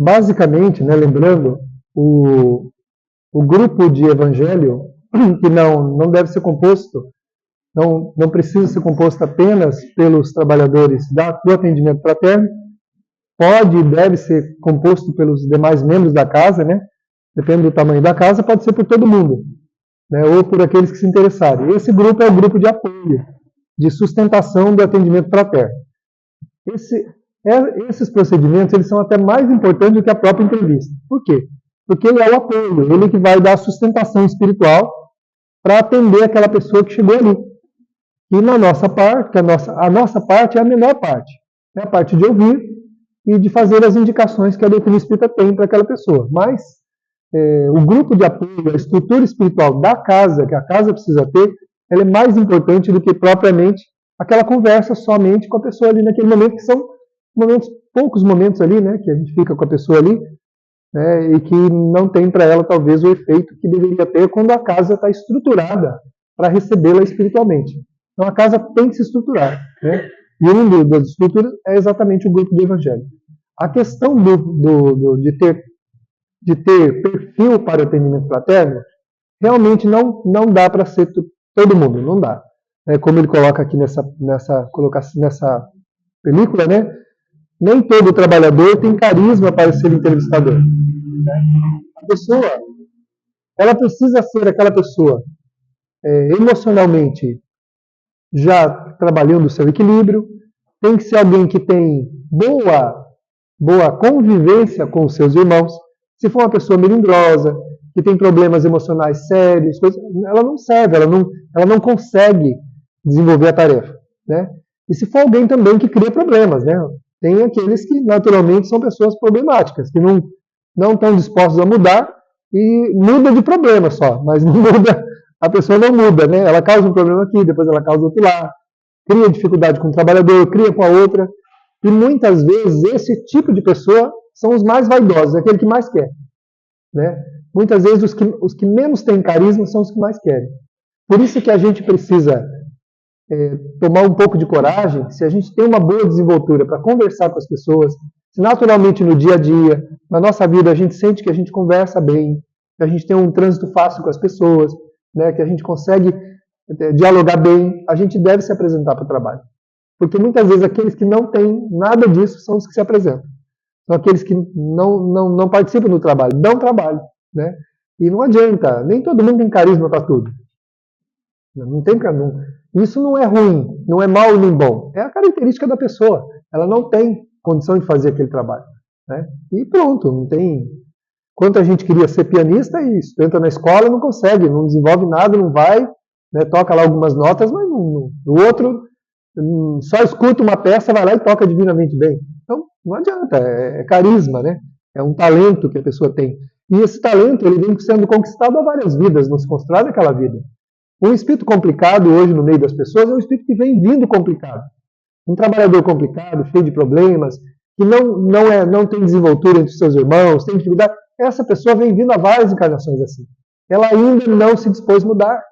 basicamente, né, lembrando, o grupo de evangelho, que não deve ser composto, não precisa ser composto apenas pelos trabalhadores do atendimento fraterno, pode e deve ser composto pelos demais membros da casa, né? Depende do tamanho da casa, pode ser por todo mundo, né? Ou por aqueles que se interessarem. Esse grupo é o grupo de apoio, de sustentação do atendimento fraterno. Esses procedimentos eles são até mais importantes do que a própria entrevista. Por quê? Porque ele é o apoio, ele que vai dar a sustentação espiritual para atender aquela pessoa que chegou ali. E na nossa parte, a nossa parte é a menor parte. É a parte de ouvir e de fazer as indicações que a doutrina espírita tem para aquela pessoa. Mas o grupo de apoio, a estrutura espiritual da casa, que a casa precisa ter, ela é mais importante do que propriamente aquela conversa somente com a pessoa ali naquele momento, que são poucos momentos ali, né, que a gente fica com a pessoa ali, né, e que não tem para ela talvez o efeito que deveria ter quando a casa está estruturada para recebê-la espiritualmente. Então a casa tem que se estruturar, né? E uma das estruturas é exatamente o grupo do evangelho. A questão de ter perfil para o atendimento fraterno realmente não dá para ser todo mundo, não dá. Como ele coloca aqui nessa película, né? Nem todo trabalhador tem carisma para ser entrevistador. A pessoa, ela precisa ser aquela pessoa emocionalmente já trabalhando o seu equilíbrio, tem que ser alguém que tem boa convivência com os seus irmãos. Se for uma pessoa melindrosa, que tem problemas emocionais sérios, ela não serve, ela não consegue desenvolver a tarefa, né? E se for alguém também que cria problemas, né? Tem aqueles que naturalmente são pessoas problemáticas, que não estão dispostos a mudar e muda de problema só, mas não muda, a pessoa não muda, né? Ela causa um problema aqui, depois ela causa outro lá, cria dificuldade com o trabalhador, cria com a outra, e muitas vezes esse tipo de pessoa são os mais vaidosos, aquele que mais quer, né? Muitas vezes os que menos têm carisma são os que mais querem. Por isso que a gente precisa tomar um pouco de coragem, se a gente tem uma boa desenvoltura para conversar com as pessoas, se naturalmente no dia a dia, na nossa vida, a gente sente que a gente conversa bem, que a gente tem um trânsito fácil com as pessoas, né, que a gente consegue dialogar bem, a gente deve se apresentar para o trabalho. Porque muitas vezes aqueles que não têm nada disso são os que se apresentam. São aqueles que não participam do trabalho, dão trabalho, né? E não adianta, nem todo mundo tem carisma para tudo. Não tem, isso não é ruim, não é mal nem bom. É a característica da pessoa. Ela não tem condição de fazer aquele trabalho, né? E pronto, não tem. Quanta gente queria ser pianista e entra na escola e não consegue, não desenvolve nada, não vai, né, toca lá algumas notas, mas o outro só escuta uma peça, vai lá e toca divinamente bem. Então, não adianta, é carisma, né? É um talento que a pessoa tem. E esse talento, ele vem sendo conquistado há várias vidas, não se constrói naquela vida. Um espírito complicado hoje no meio das pessoas é um espírito que vem vindo complicado. Um trabalhador complicado, cheio de problemas, que não tem desenvoltura entre os seus irmãos, tem dificuldade. Essa pessoa vem vindo há várias encarnações assim. Ela ainda não se dispôs a mudar.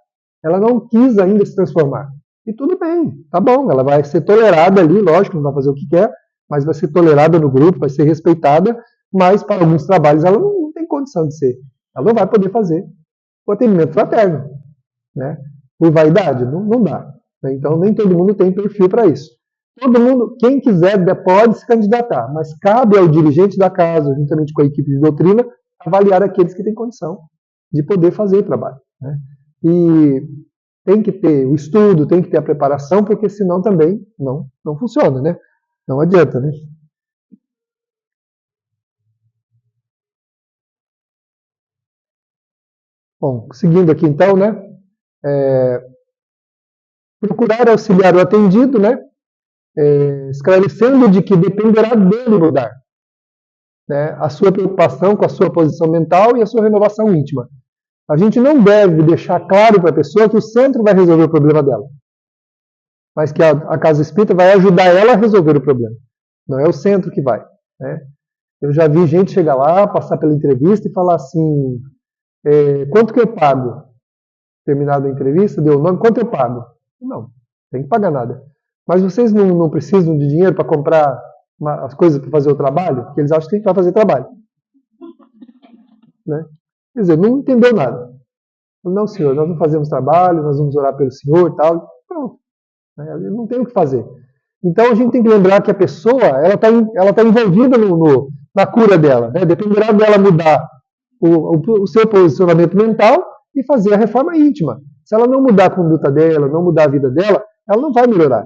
Ela não quis ainda se transformar. E tudo bem, tá bom. Ela vai ser tolerada ali, lógico, não vai fazer o que quer, mas vai ser tolerada no grupo, vai ser respeitada, mas para alguns trabalhos ela não tem condição de ser. Ela não vai poder fazer o atendimento fraterno, né? Por vaidade, não dá. Então nem todo mundo tem perfil para isso. Todo mundo, quem quiser, pode se candidatar, mas cabe ao dirigente da casa, juntamente com a equipe de doutrina, avaliar aqueles que têm condição de poder fazer o trabalho, né? E tem que ter o estudo, tem que ter a preparação, porque senão também não funciona, né? Não adianta, né? Bom, seguindo aqui então, né? Procurar auxiliar o atendido, né? Esclarecendo de que dependerá dele mudar, né, a sua preocupação com a sua posição mental e a sua renovação íntima. A gente não deve deixar claro para a pessoa que o centro vai resolver o problema dela, mas que a casa espírita vai ajudar ela a resolver o problema. Não é o centro que vai, né? Eu já vi gente chegar lá, passar pela entrevista e falar assim, quanto que eu pago? Terminado a entrevista, deu o nome, quanto eu pago? Não, tem que pagar nada. Mas vocês não precisam de dinheiro para comprar as coisas para fazer o trabalho? Porque eles acham que tem que fazer trabalho. né? Quer dizer, não entendeu nada. Não, senhor, nós não fazemos trabalho, nós vamos orar pelo senhor e tal. Pronto. Né? Não tem o que fazer. Então a gente tem que lembrar que a pessoa ela tá envolvida na cura dela. Né? Dependerá dela mudar o seu posicionamento mental e fazer a reforma íntima. Se ela não mudar a conduta dela, não mudar a vida dela, ela não vai melhorar.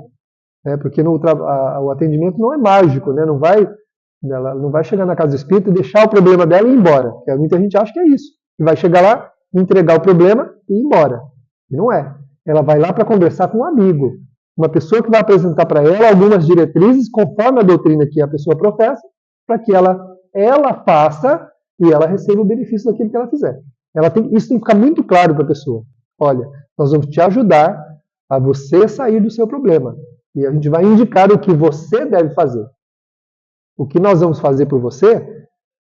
Né? Porque o atendimento não é mágico, né? Ela não vai chegar na casa espírita e deixar o problema dela e ir embora. Porque muita gente acha que é isso. Que vai chegar lá, entregar o problema e ir embora. E não é. Ela vai lá para conversar com um amigo. Uma pessoa que vai apresentar para ela algumas diretrizes conforme a doutrina que a pessoa professa, para que ela faça e ela receba o benefício daquilo que ela fizer. Isso tem que ficar muito claro para a pessoa. Olha, nós vamos te ajudar a você sair do seu problema. E a gente vai indicar o que você deve fazer. O que nós vamos fazer por você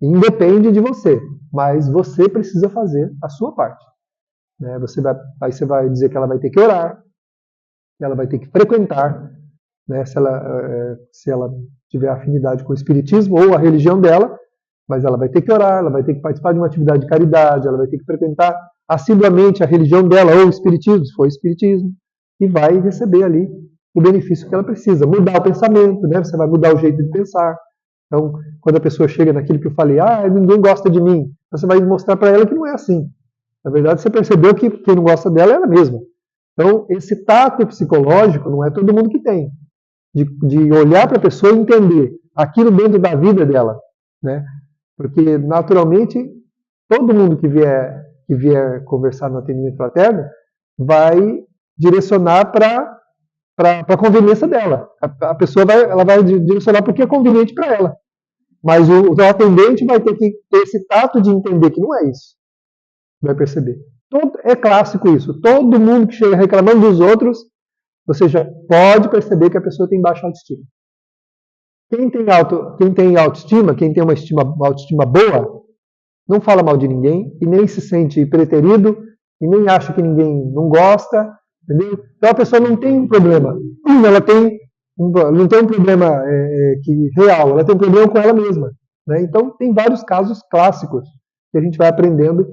independe de você, mas você precisa fazer a sua parte. Né? Aí você vai dizer que ela vai ter que orar, que ela vai ter que frequentar, né? Se ela tiver afinidade com o espiritismo ou a religião dela, mas ela vai ter que orar, ela vai ter que participar de uma atividade de caridade, ela vai ter que frequentar assiduamente a religião dela ou o espiritismo, se for o espiritismo, e vai receber ali o benefício que ela precisa. Mudar o pensamento, né? Você vai mudar o jeito de pensar. Então, quando a pessoa chega naquilo que eu falei, ninguém gosta de mim, você vai mostrar para ela que não é assim. Na verdade, você percebeu que quem não gosta dela é ela mesma. Então, esse tato psicológico não é todo mundo que tem. De olhar para a pessoa e entender aquilo dentro da vida dela. Né? Porque, naturalmente, todo mundo que vier conversar no atendimento fraterno vai direcionar para a conveniência dela. A pessoa vai direcionar porque é conveniente para ela. Mas o atendente vai ter que ter esse tato de entender que não é isso. Vai perceber. É clássico isso. Todo mundo que chega reclamando dos outros, você já pode perceber que a pessoa tem baixa autoestima. Quem tem autoestima, quem tem uma autoestima boa, não fala mal de ninguém e nem se sente preterido e nem acha que ninguém não gosta. Entendeu? Então a pessoa não tem um problema. Ela não tem um problema real, ela tem um problema com ela mesma. Né? Então tem vários casos clássicos que a gente vai aprendendo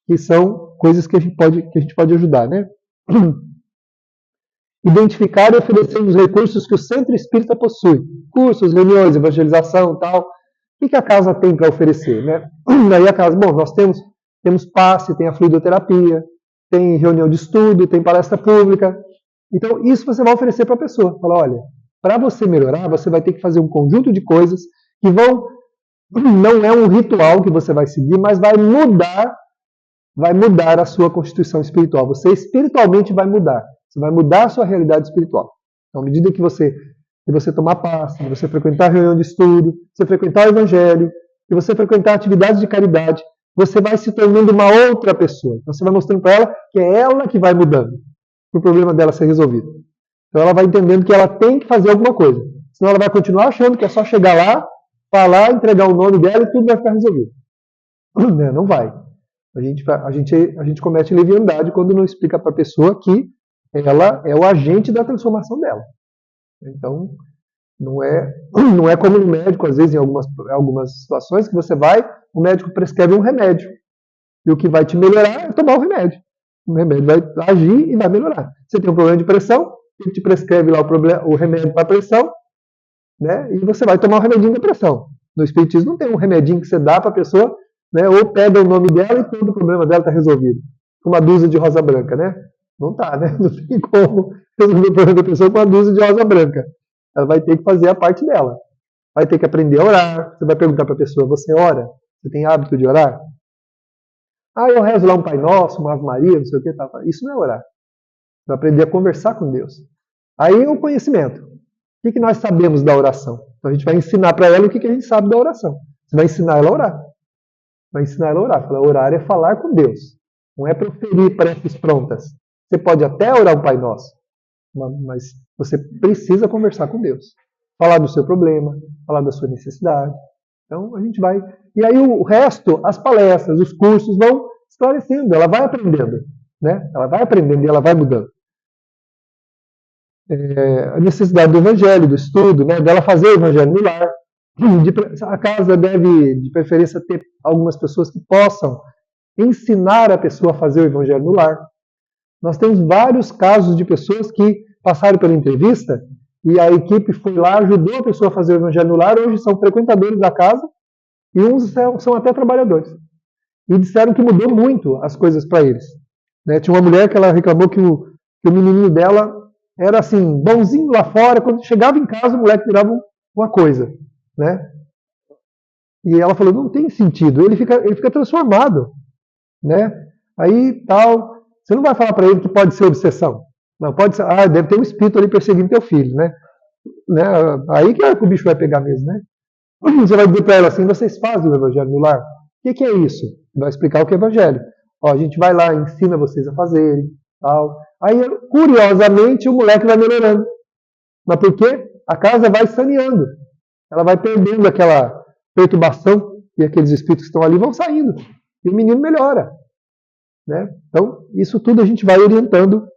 que são coisas que a gente pode ajudar. Né? Identificar e oferecer os recursos que o centro espírita possui. Cursos, reuniões, evangelização, tal. O que a casa tem para oferecer? Né? Aí a casa, nós temos passe, tem a fluidoterapia, tem reunião de estudo, tem palestra pública. Então, isso você vai oferecer para a pessoa. Fala, olha, para você melhorar, você vai ter que fazer um conjunto de coisas que não é um ritual que você vai seguir, mas vai mudar a sua constituição espiritual. Você espiritualmente vai mudar. Você vai mudar a sua realidade espiritual. Então, à medida que você tomar passe, que você frequentar a reunião de estudo, você frequentar o evangelho, que você frequentar atividades de caridade, você vai se tornando uma outra pessoa. Então, você vai mostrando para ela que é ela que vai mudando para o problema dela ser resolvido. Então, ela vai entendendo que ela tem que fazer alguma coisa. Senão, ela vai continuar achando que é só chegar lá, falar, entregar o nome dela e tudo vai ficar resolvido. Não vai. A gente comete leviandade quando não explica para a pessoa que ela é o agente da transformação dela. Então, não é como no médico, às vezes, em algumas situações, que você vai, o médico prescreve um remédio. E o que vai te melhorar é tomar o remédio. O remédio vai agir e vai melhorar. Você tem um problema de pressão, ele te prescreve lá o remédio para a pressão, né, e você vai tomar o remedinho da pressão. No espiritismo não tem um remedinho que você dá para a pessoa, né, ou pega o nome dela e todo o problema dela está resolvido. Com uma dúzia de rosa branca, né? Não tá, né? Não tem como resolver o problema da pessoa com uma dúzia de rosa branca. Ela vai ter que fazer a parte dela. Vai ter que aprender a orar. Você vai perguntar para a pessoa, você ora? Você tem hábito de orar? Eu rezo lá um Pai Nosso, uma Ave Maria, não sei o que. Tá. Isso não é orar. Você vai aprender a conversar com Deus. Aí o conhecimento. O que nós sabemos da oração? Então a gente vai ensinar para ela o que a gente sabe da oração. Você vai ensinar ela a orar. Vai ensinar ela a orar. Fala, orar é falar com Deus. Não é proferir preces prontas. Você pode até orar um Pai Nosso, mas você precisa conversar com Deus. Falar do seu problema, falar da sua necessidade. Então a gente vai... E aí o resto, as palestras, os cursos vão esclarecendo. Ela vai aprendendo. Né? Ela vai aprendendo e ela vai mudando. A necessidade do evangelho, do estudo, né? Dela fazer o evangelho no lar. A casa deve, de preferência, ter algumas pessoas que possam ensinar a pessoa a fazer o evangelho no lar. Nós temos vários casos de pessoas que passaram pela entrevista e a equipe foi lá, ajudou a pessoa a fazer o evangelho no lar, hoje são frequentadores da casa e uns são até trabalhadores. E disseram que mudou muito as coisas para eles. Né? Tinha uma mulher que ela reclamou que o menininho dela era assim, bonzinho lá fora, quando chegava em casa o moleque virava uma coisa. Né? E ela falou, não tem sentido, ele fica transformado. Né? Aí tal, você não vai falar para ele que pode ser obsessão. Não, pode ser, deve ter um espírito ali perseguindo teu filho, né? Aí que o bicho vai pegar mesmo, né? Você vai dizer para ela assim, vocês fazem o evangelho no lar? O que é isso? Vai explicar o que é evangelho. Ó, a gente vai lá, ensina vocês a fazerem, tal. Aí, curiosamente, o moleque vai melhorando. Mas por quê? A casa vai saneando. Ela vai perdendo aquela perturbação e aqueles espíritos que estão ali vão saindo. E o menino melhora. Né? Então, isso tudo a gente vai orientando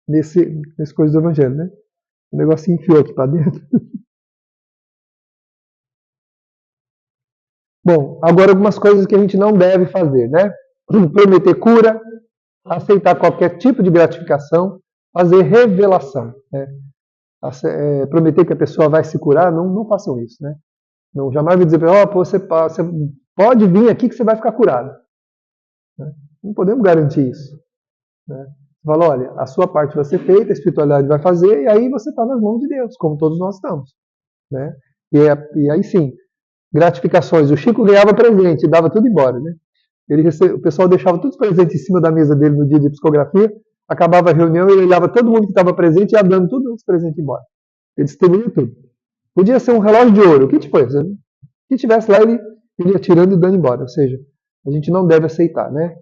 nesse coisa do evangelho. Né? O negocinho enfiou aqui para dentro. Bom, agora algumas coisas que a gente não deve fazer, né? Prometer cura, aceitar qualquer tipo de gratificação, fazer revelação, né? Prometer que a pessoa vai se curar, não façam isso, né? Não, jamais vou dizer para ela, você pode vir aqui que você vai ficar curado. Né? Não podemos garantir isso. Né? Fala, olha, a sua parte vai ser feita, a espiritualidade vai fazer, e aí você está nas mãos de Deus, como todos nós estamos. Né? E aí sim, gratificações. O Chico ganhava presente, dava tudo embora, né? O pessoal deixava todos os presentes em cima da mesa dele no dia de psicografia, acabava a reunião, ele olhava todo mundo que estava presente e ia dando todos os presentes embora. Ele distribuía tudo. Podia ser um relógio de ouro, o que foi? O que tivesse lá, ele ia tirando e dando embora. Ou seja, a gente não deve aceitar, né?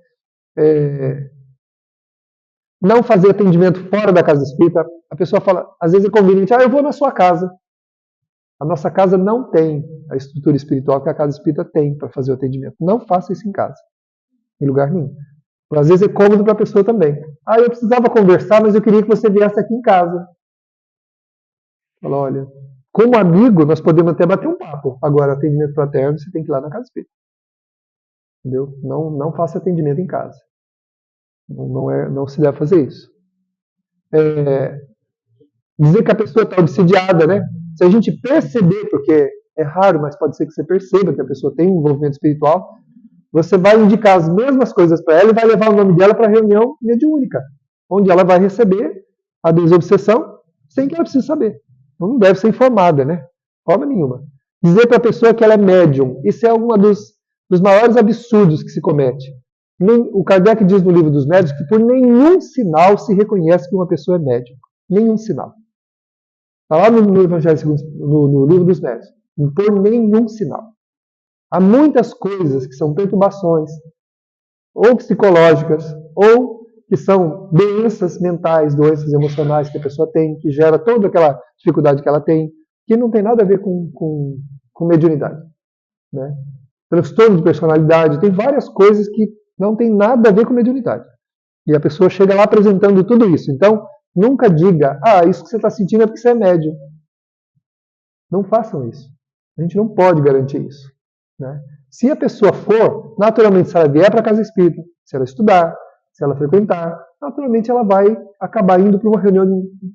Não fazer atendimento fora da casa espírita. A pessoa fala, às vezes é conveniente, eu vou na sua casa. A nossa casa não tem a estrutura espiritual que a casa espírita tem para fazer o atendimento. Não faça isso em casa, em lugar nenhum. Às vezes é cômodo para a pessoa também. Eu precisava conversar, mas eu queria que você viesse aqui em casa. Fala, olha, como amigo, nós podemos até bater um papo. Agora, atendimento fraterno, você tem que ir lá na casa espírita. Entendeu? Não faça atendimento em casa. Não se deve fazer isso. Dizer que a pessoa está obsidiada, né? Se a gente perceber, porque é raro, mas pode ser que você perceba que a pessoa tem um envolvimento espiritual, você vai indicar as mesmas coisas para ela e vai levar o nome dela para a reunião mediúnica, onde ela vai receber a desobsessão sem que ela precise saber. Não deve ser informada, né? Forma nenhuma. Dizer para a pessoa que ela é médium, isso é um dos maiores absurdos que se comete. O Kardec diz no livro dos médiuns que por nenhum sinal se reconhece que uma pessoa é médium. Nenhum sinal. Está lá no Evangelho segundo, no livro dos médiuns. Por nenhum sinal. Há muitas coisas que são perturbações, ou psicológicas, ou que são doenças mentais, doenças emocionais que a pessoa tem, que gera toda aquela dificuldade que ela tem, que não tem nada a ver com mediunidade. Né? Transtorno de personalidade, tem várias coisas que não tem nada a ver com mediunidade. E a pessoa chega lá apresentando tudo isso. Então, nunca diga, isso que você está sentindo é porque você é médium. Não façam isso. A gente não pode garantir isso. Né? Se a pessoa for, naturalmente, se ela vier para a casa espírita, se ela estudar, se ela frequentar, naturalmente ela vai acabar indo para uma reunião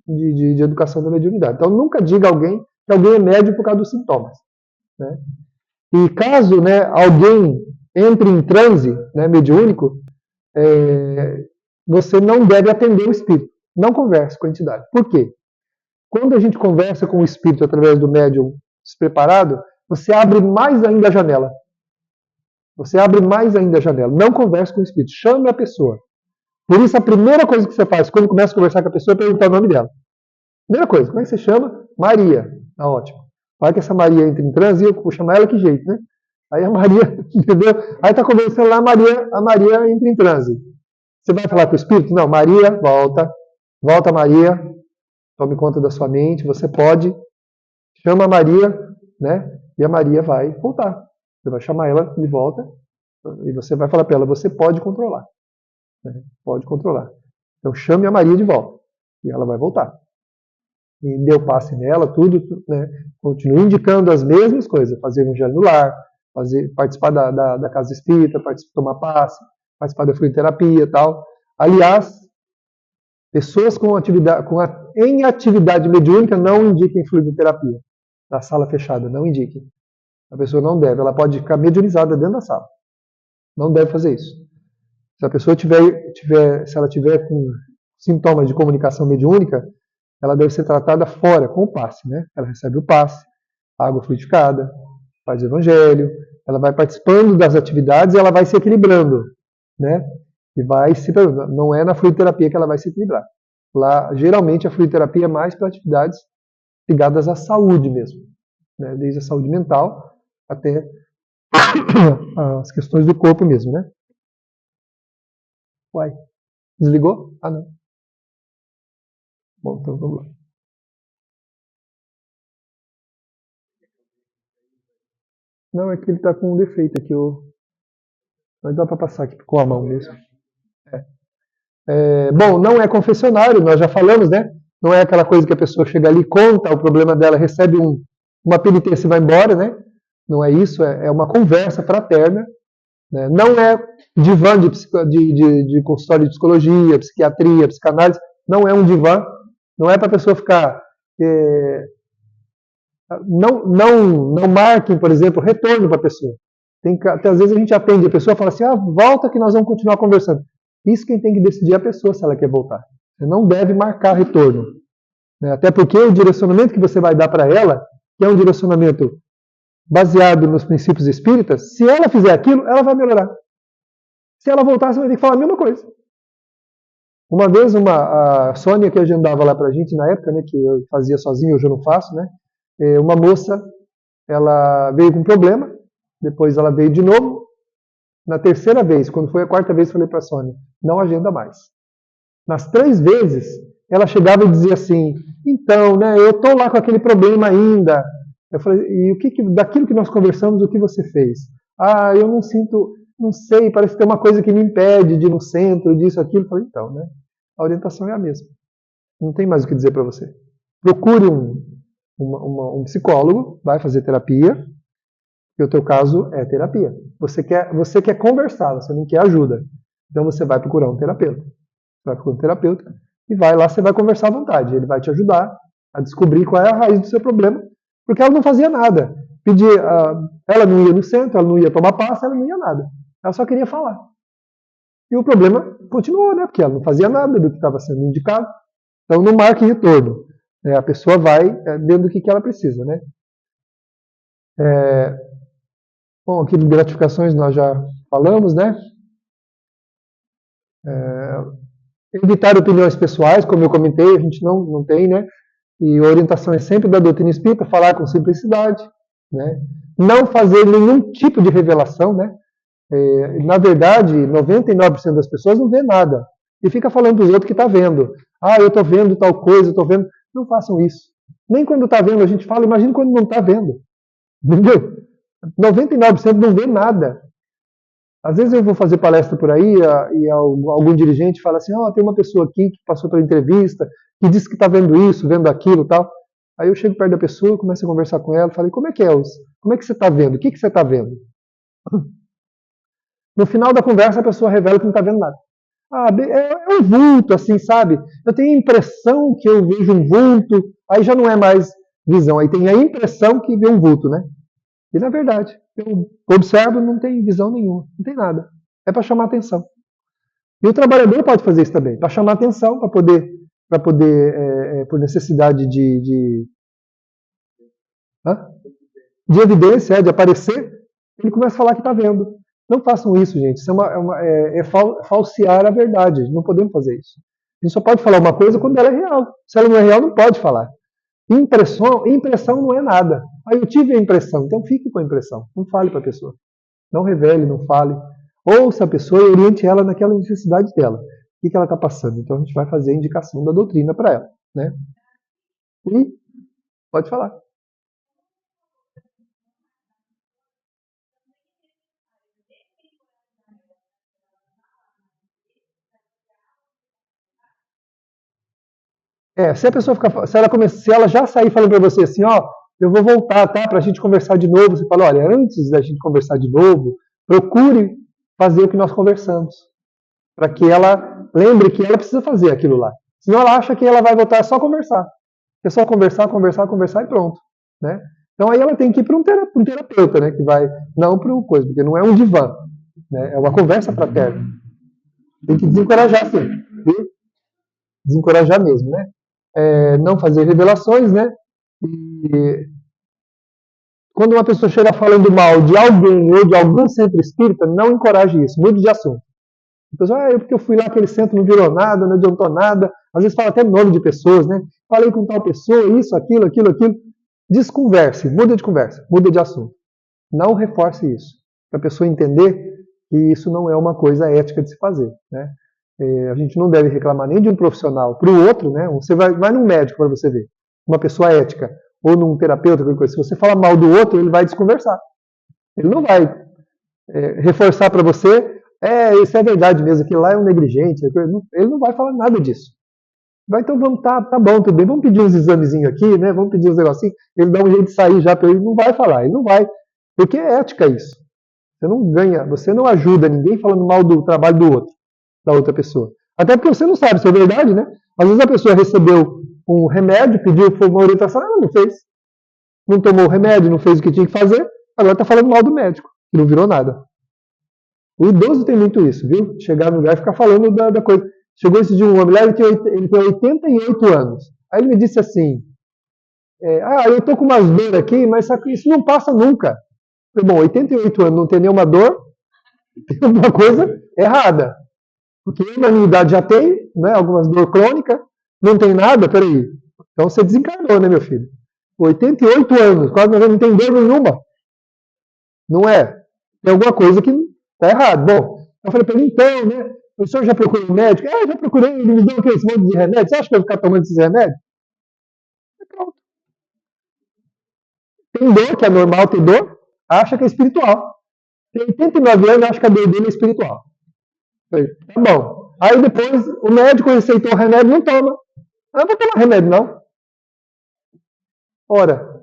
de educação da mediunidade. Então, nunca diga a alguém que alguém é médium por causa dos sintomas. Né? E caso, né, alguém entre em transe, né, mediúnico, você não deve atender o espírito. Não converse com a entidade. Por quê? Quando a gente conversa com o espírito através do médium despreparado, você abre mais ainda a janela. Você abre mais ainda a janela. Não converse com o espírito. Chame a pessoa. Por isso, a primeira coisa que você faz quando começa a conversar com a pessoa é perguntar o nome dela. Primeira coisa, como é que você chama? Maria. Tá ótimo. Vai que essa Maria entra em transe e eu vou chamar ela que jeito, né? Aí a Maria, entendeu? Aí tá conversando lá, a Maria entra em transe. Você vai falar com o espírito? Não, Maria, volta. Volta, Maria. Tome conta da sua mente, você pode. Chama a Maria, né? E a Maria vai voltar. Você vai chamar ela de volta e você vai falar para ela, você pode controlar. Né? Pode controlar. Então chame a Maria de volta e ela vai voltar. e deu passe nela, tudo, né? Continua indicando as mesmas coisas, fazer evangelho no lar, participar da casa espírita, tomar passe, participar da fluidoterapia e tal. Aliás, pessoas em atividade mediúnica não indiquem fluidoterapia. Na sala fechada, não indiquem. A pessoa não deve, ela pode ficar mediunizada dentro da sala. Não deve fazer isso. Se a pessoa se ela tiver com sintomas de comunicação mediúnica, ela deve ser tratada fora, com o passe, né? Ela recebe o passe, água fluidificada, faz o evangelho, ela vai participando das atividades e ela vai se equilibrando, né? E não é na fluidoterapia que ela vai se equilibrar. Lá, geralmente, a fluidoterapia é mais para atividades ligadas à saúde mesmo, né? Desde a saúde mental até as questões do corpo mesmo, né? Uai, desligou? Ah, não. Bom, então vamos lá. Não, é que ele está com um defeito aqui. Mas dá para passar aqui com a mão mesmo. Bom, não é confessionário, nós já falamos, né? Não é aquela coisa que a pessoa chega ali, conta o problema dela, recebe uma penitência e vai embora, né? Não é isso, é uma conversa fraterna. Né? Não é divã de consultório de psicologia, psiquiatria, psicanálise. Não é um divã. Não é para a pessoa ficar. Não marquem, por exemplo, retorno para a pessoa. Até às vezes a gente atende a pessoa e fala assim: volta que nós vamos continuar conversando. Isso quem tem que decidir é a pessoa se ela quer voltar. Você não deve marcar retorno. Né? Até porque o direcionamento que você vai dar para ela, que é um direcionamento baseado nos princípios espíritas, se ela fizer aquilo, ela vai melhorar. Se ela voltar, você vai ter que falar a mesma coisa. Uma vez, a Sônia, que agendava lá para a gente na época, né, que eu fazia sozinho, hoje eu não faço, né, uma moça, ela veio com um problema, depois ela veio de novo. Na terceira vez, quando foi a quarta vez, falei para a Sônia, não agenda mais. Nas 3 vezes, ela chegava e dizia assim, então, né, eu estou lá com aquele problema ainda. Eu falei, e daquilo que nós conversamos, o que você fez? Ah, eu não sinto, não sei, parece que tem uma coisa que me impede de ir no centro, disso, aquilo. Eu falei, então, né, a orientação é a mesma. Não tem mais o que dizer para você. Procure um psicólogo, vai fazer terapia, e o teu caso é terapia. Você quer conversar, você não quer ajuda. Então você vai procurar um terapeuta. Você vai procurar um terapeuta e vai lá, você vai conversar à vontade. Ele vai te ajudar a descobrir qual é a raiz do seu problema, porque ela não fazia nada. Ela não ia no centro, ela não ia tomar passe, ela não ia nada. Ela só queria falar. E o problema continuou, né? Porque ela não fazia nada do que estava sendo indicado. Então não marque retorno. A pessoa vai dentro do que ela precisa, né? Bom, aqui de gratificações nós já falamos, né? Evitar opiniões pessoais, como eu comentei, a gente não tem, né? E a orientação é sempre da doutrina espírita, falar com simplicidade, né? Não fazer nenhum tipo de revelação, né? Na verdade, 99% das pessoas não vê nada. E fica falando para os outros que está vendo. Ah, eu estou vendo tal coisa, eu estou vendo. Não façam isso. Nem quando está vendo a gente fala, imagina quando não está vendo. Entendeu? 99% não vê nada. Às vezes eu vou fazer palestra por aí e algum dirigente fala assim, tem uma pessoa aqui que passou pela entrevista, que disse que está vendo isso, vendo aquilo e tal. Aí eu chego perto da pessoa, começo a conversar com ela, falei, como é que você está vendo? O que você está vendo? No final da conversa a pessoa revela que não está vendo nada. É um vulto, assim, sabe? Eu tenho a impressão que eu vejo um vulto, aí já não é mais visão, aí tem a impressão que vê um vulto, né? E na verdade, eu observo, não tem visão nenhuma, não tem nada. É para chamar atenção. E o trabalhador pode fazer isso também, para chamar atenção, por necessidade de evidência, de aparecer, ele começa a falar que está vendo. Não façam isso, gente. Isso falsear a verdade. Não podemos fazer isso. A gente só pode falar uma coisa quando ela é real. Se ela não é real, não pode falar. Impressão não é nada. Aí eu tive a impressão, então fique com a impressão. Não fale para a pessoa. Não revele, não fale. Ouça a pessoa e oriente ela naquela necessidade dela. O que ela está passando? Então a gente vai fazer a indicação da doutrina para ela. Né? E pode falar. Se a pessoa ficar, se ela já sair falando para você assim, ó, eu vou voltar, tá, para a gente conversar de novo, você fala, olha, antes da gente conversar de novo, procure fazer o que nós conversamos, para que ela lembre que ela precisa fazer aquilo lá. Senão ela acha que ela vai voltar só conversar. É só conversar, conversar, conversar e pronto, né? Então aí ela tem que ir para um terapeuta, né, que vai, não para uma coisa, porque não é um divã, né, é uma conversa fraterna. Tem que desencorajar, sim, viu? Desencorajar mesmo, né? Não fazer revelações, né? E quando uma pessoa chega falando mal de alguém ou de algum centro espírita, não encoraje isso, mude de assunto. A pessoa, porque eu fui lá, aquele centro não virou nada, não adiantou nada. Às vezes fala até nome de pessoas, né? Falei com tal pessoa, isso, aquilo, aquilo, aquilo. Desconverse, muda de conversa, muda de assunto. Não reforce isso, para a pessoa entender que isso não é uma coisa ética de se fazer, né? A gente não deve reclamar nem de um profissional para o outro, né? Você vai num médico para você ver, uma pessoa ética, ou num terapeuta, qualquer coisa. Se você falar mal do outro, ele vai desconversar. Ele não vai reforçar para você, isso é verdade mesmo, aquilo lá é um negligente. Ele não vai falar nada disso. Então vamos, tá bom, tudo bem, vamos pedir uns examezinhos aqui, né? Vamos pedir uns negocinhos, ele dá um jeito de sair já para ele, não vai falar, ele não vai. Porque é ética isso. Você não ganha, você não ajuda ninguém falando mal do trabalho do outro, da outra pessoa. Até porque você não sabe se é verdade, né? Às vezes a pessoa recebeu um remédio, pediu uma orientação, ela não fez. Não tomou o remédio, não fez o que tinha que fazer, agora está falando mal do médico, que não virou nada. O idoso tem muito isso, viu? Chegar no lugar e ficar falando da coisa. Chegou esse de um homem lá, ele tem 88 anos. Aí ele me disse assim, eu estou com umas dores aqui, mas isso não passa nunca. Eu falei, bom, 88 anos, não tem nenhuma dor, tem alguma coisa errada. Porque eu, na minha idade, já tenho, né, algumas dor crônicas, não tem nada, peraí. Então você desencarnou, né, meu filho? 88 anos, quase não tem dor nenhuma. Não é? Tem alguma coisa que está errado. Bom, eu falei para ele, então, né? O senhor já procurou um médico? Já procurei, ele me deu esse monte de remédio. Você acha que eu vou ficar tomando esses remédios? Pronto. Tem dor, que é normal ter dor, acha que é espiritual. Tem 89 anos, acha que a dor dele é espiritual. Falei, tá bom. Aí depois o médico receitou o remédio, não toma. Eu não vou tomar remédio, não. Ora,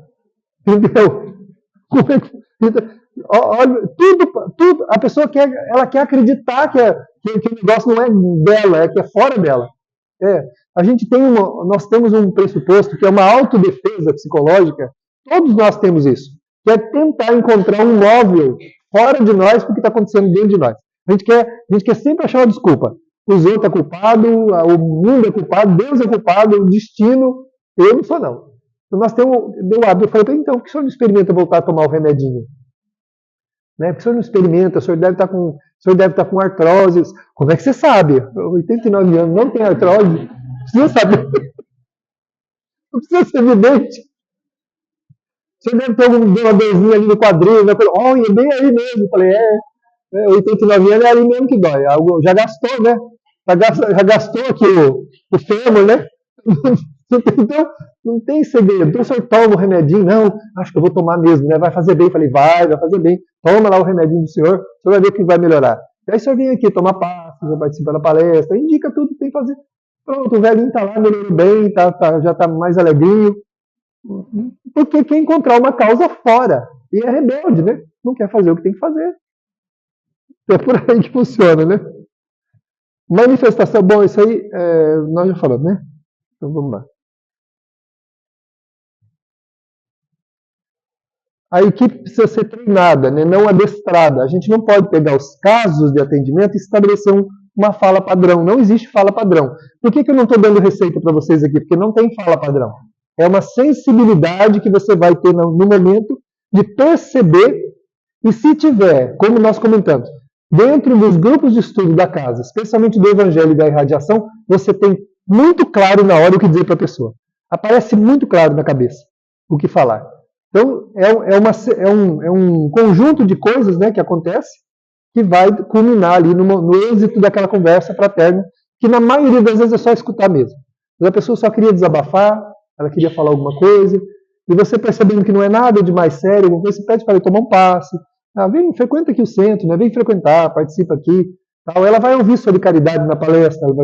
entendeu? Olha, tudo, a pessoa ela quer acreditar que o negócio não é dela, que é fora dela. A gente nós temos um pressuposto que é uma autodefesa psicológica, todos nós temos isso, que é tentar encontrar um móvel fora de nós porque está acontecendo dentro de nós. A gente quer sempre achar uma desculpa. Os outros é culpado, o mundo é culpado, Deus é culpado, o destino, eu não sou não. Então nós temos, deu hábito, eu falei, então, por que o senhor não experimenta voltar a tomar o remedinho? Né? Porque o senhor não experimenta, o senhor deve estar com artrose. Como é que você sabe? 89 anos, não tem artrose. Precisa saber. Não precisa ser evidente. O senhor deve ter uma dorzinha ali no quadril. Né? Olha, é bem aí mesmo. Eu falei, 89 anos é ali mesmo que dói. Já gastou, né? Já gastou aqui o fêmur, né? Então, não tem segredo. Então, o senhor toma o remedinho, não, acho que eu vou tomar mesmo, né? Vai fazer bem. Eu falei, vai fazer bem. Toma lá o remedinho do senhor vai ver que vai melhorar. E aí o senhor vem aqui, toma passo, já participa da palestra, indica tudo que tem que fazer. Pronto, o velhinho está lá, melhorou bem, já está mais alegrinho. Porque quer encontrar uma causa fora. E é rebelde, né? Não quer fazer o que tem que fazer. É por aí que funciona, né? Manifestação, bom, isso aí nós já falamos, né? Então vamos lá. A equipe precisa ser treinada, né, não adestrada. A gente não pode pegar os casos de atendimento e estabelecer uma fala padrão. Não existe fala padrão. Por que eu não estou dando receita para vocês aqui? Porque não tem fala padrão. É uma sensibilidade que você vai ter no momento de perceber, e se tiver, como nós comentamos, dentro dos grupos de estudo da casa, especialmente do Evangelho e da irradiação, você tem muito claro na hora o que dizer para a pessoa. Aparece muito claro na cabeça o que falar. Então, é um conjunto de coisas, né, que acontece que vai culminar ali no êxito daquela conversa fraterna, que na maioria das vezes é só escutar mesmo. Mas a pessoa só queria desabafar, ela queria falar alguma coisa, e você percebendo que não é nada de mais sério, você pede para ele tomar um passe, vem, frequenta aqui o centro, né, vem frequentar, participa aqui. Tal. Ela vai ouvir sobre caridade na palestra, ela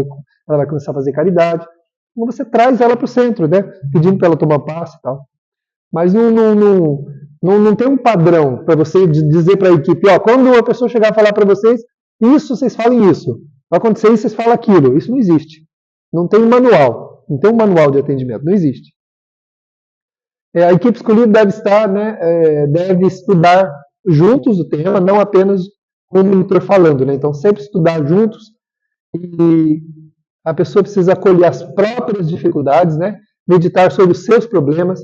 vai começar a fazer caridade. Então você traz ela para o centro, né? Pedindo para ela tomar passe e tal. Mas não tem um padrão para você dizer para a equipe, ó, quando uma pessoa chegar a falar para vocês, isso, vocês falem isso. Vai acontecer isso, vocês falam aquilo. Isso não existe. Não tem um manual. Não tem um manual de atendimento. Não existe. A equipe escolhida deve estar, né, deve estudar juntos o tema, não apenas com o monitor falando, né? Então, sempre estudar juntos e a pessoa precisa acolher as próprias dificuldades, né? Meditar sobre os seus problemas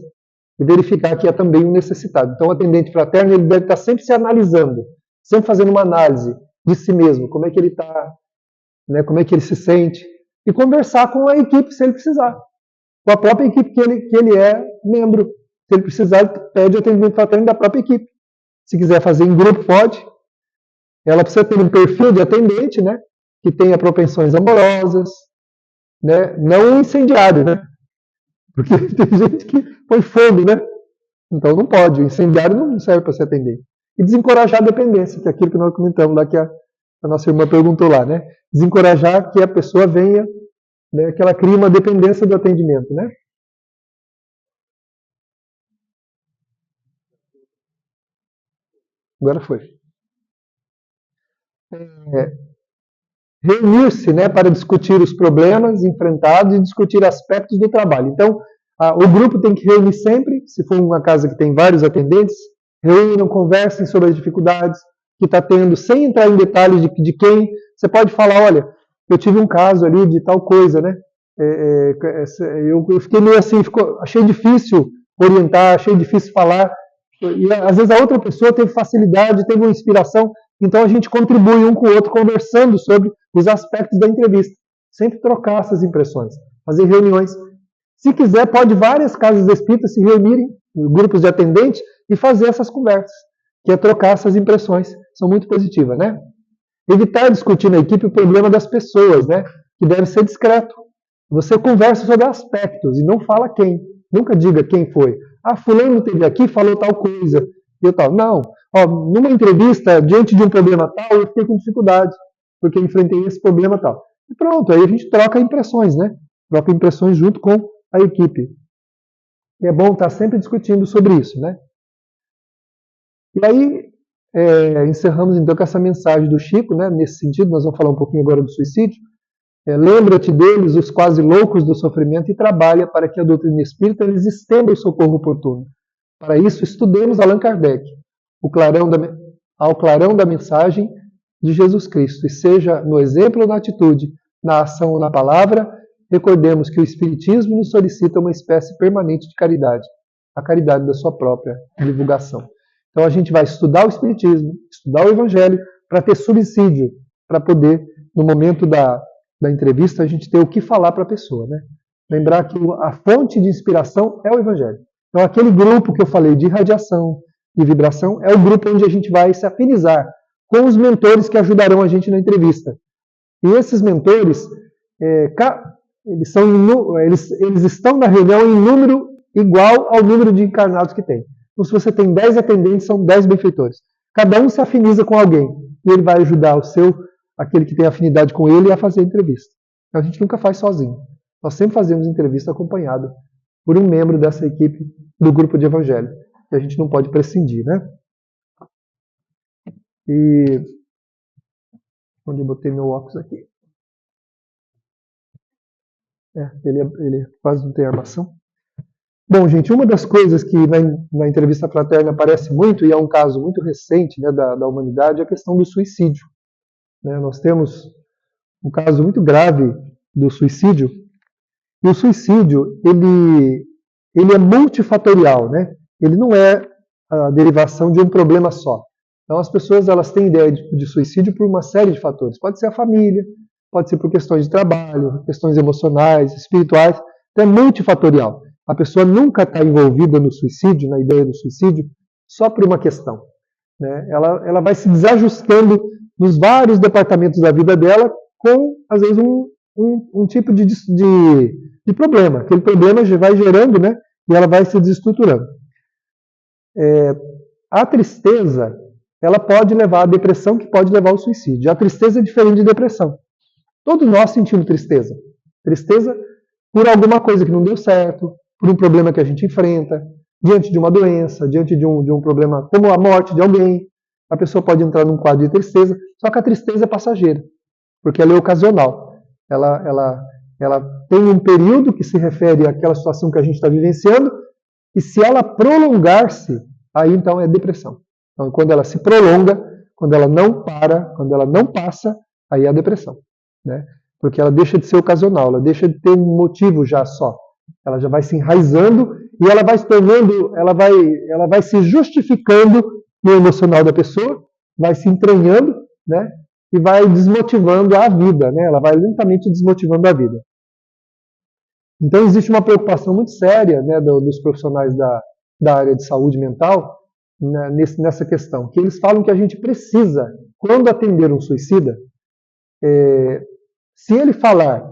e verificar que é também um necessitado. Então, o atendente fraterno ele deve estar sempre se analisando, sempre fazendo uma análise de si mesmo, como é que ele está, né? Como é que ele se sente, e conversar com a equipe se ele precisar, com a própria equipe que ele é membro. Se ele precisar, ele pede atendimento fraterno da própria equipe. Se quiser fazer em grupo, pode. Ela precisa ter um perfil de atendente, né? Que tenha propensões amorosas, né? Não incendiário, né? Porque tem gente que põe fogo, né? Então não pode. O incendiário não serve para ser atendente. E desencorajar a dependência, que é aquilo que nós comentamos lá, que a nossa irmã perguntou lá, né? Desencorajar que a pessoa venha, né? Que ela crie uma dependência do atendimento, né? Agora foi. Reunir-se, né, para discutir os problemas enfrentados e discutir aspectos do trabalho. Então, o grupo tem que reunir sempre, se for uma casa que tem vários atendentes, reúnam, conversem sobre as dificuldades que está tendo, sem entrar em detalhes de quem. Você pode falar, olha, eu tive um caso ali de tal coisa, né? Eu fiquei meio assim, achei difícil orientar, achei difícil falar. E às vezes a outra pessoa teve facilidade, teve uma inspiração. Então a gente contribui um com o outro conversando sobre os aspectos da entrevista. Sempre trocar essas impressões, fazer reuniões. Se quiser, pode várias casas espíritas se reunirem, grupos de atendentes, e fazer essas conversas, que é trocar essas impressões. São muito positivas, né? Evitar discutir na equipe o problema das pessoas, né? Que deve ser discreto. Você conversa sobre aspectos e não fala quem. Nunca diga quem foi. Ah, fulano esteve aqui e falou tal coisa. E eu tal. Não. Ó, numa entrevista, diante de um problema tal, eu fiquei com dificuldade, porque eu enfrentei esse problema tal. E pronto, aí a gente troca impressões, né? Troca impressões junto com a equipe. E é bom estar sempre discutindo sobre isso, né? E aí, encerramos então com essa mensagem do Chico, né? Nesse sentido, nós vamos falar um pouquinho agora do suicídio. Lembra-te deles, os quase loucos do sofrimento, e trabalha para que a doutrina espírita lhes estenda o socorro oportuno. Para isso, estudemos Allan Kardec, ao clarão da mensagem de Jesus Cristo, e seja no exemplo ou na atitude, na ação ou na palavra, recordemos que o Espiritismo nos solicita uma espécie permanente de caridade, a caridade da sua própria divulgação. Então a gente vai estudar o Espiritismo, estudar o Evangelho, para ter subsídio, para poder, no momento da entrevista, a gente ter o que falar para a pessoa, né? Lembrar que a fonte de inspiração é o Evangelho. Então aquele grupo que eu falei de radiação, de vibração, é o grupo onde a gente vai se afinizar com os mentores que ajudarão a gente na entrevista. E esses mentores, eles estão na reunião em número igual ao número de encarnados que tem. Então, se você tem 10 atendentes, são 10 benfeitores. Cada um se afiniza com alguém. E ele vai ajudar aquele que tem afinidade com ele, a fazer a entrevista. Então, a gente nunca faz sozinho. Nós sempre fazemos entrevista acompanhado por um membro dessa equipe do grupo de evangelho. E a gente não pode prescindir, né? E onde eu botei meu óculos aqui? Ele quase não tem armação. Bom, gente, uma das coisas que na entrevista fraterna aparece muito, e é um caso muito recente, né, da humanidade, é a questão do suicídio. Né? Nós temos um caso muito grave do suicídio, e o suicídio, ele é multifatorial, né? Ele não é a derivação de um problema só. Então as pessoas elas têm ideia de suicídio por uma série de fatores. Pode ser a família, pode ser por questões de trabalho, questões emocionais, espirituais, então é multifatorial. A pessoa nunca está envolvida no suicídio, na ideia do suicídio, só por uma questão. Né? Ela vai se desajustando nos vários departamentos da vida dela com, às vezes, um tipo de problema. Aquele problema já vai gerando, né? E ela vai se desestruturando. A tristeza, ela pode levar à depressão, que pode levar ao suicídio. A tristeza é diferente de depressão. Todos nós sentimos tristeza. Tristeza por alguma coisa que não deu certo, por um problema que a gente enfrenta, diante de uma doença, diante de um problema como a morte de alguém. A pessoa pode entrar num quadro de tristeza, só que a tristeza é passageira, porque ela é ocasional. Ela tem um período que se refere àquela situação que a gente está vivenciando, e se ela prolongar-se, aí então é depressão. Então, quando ela se prolonga, quando ela não para, quando ela não passa, aí é a depressão, né? Porque ela deixa de ser ocasional, ela deixa de ter um motivo já só. Ela já vai se enraizando e ela vai se tornando, ela vai se justificando no emocional da pessoa, vai se entranhando, né? E vai desmotivando a vida, né? Ela vai lentamente desmotivando a vida. Então existe uma preocupação muito séria, né, dos profissionais da área de saúde mental, né, nessa questão, que eles falam que a gente precisa, quando atender um suicida, se ele falar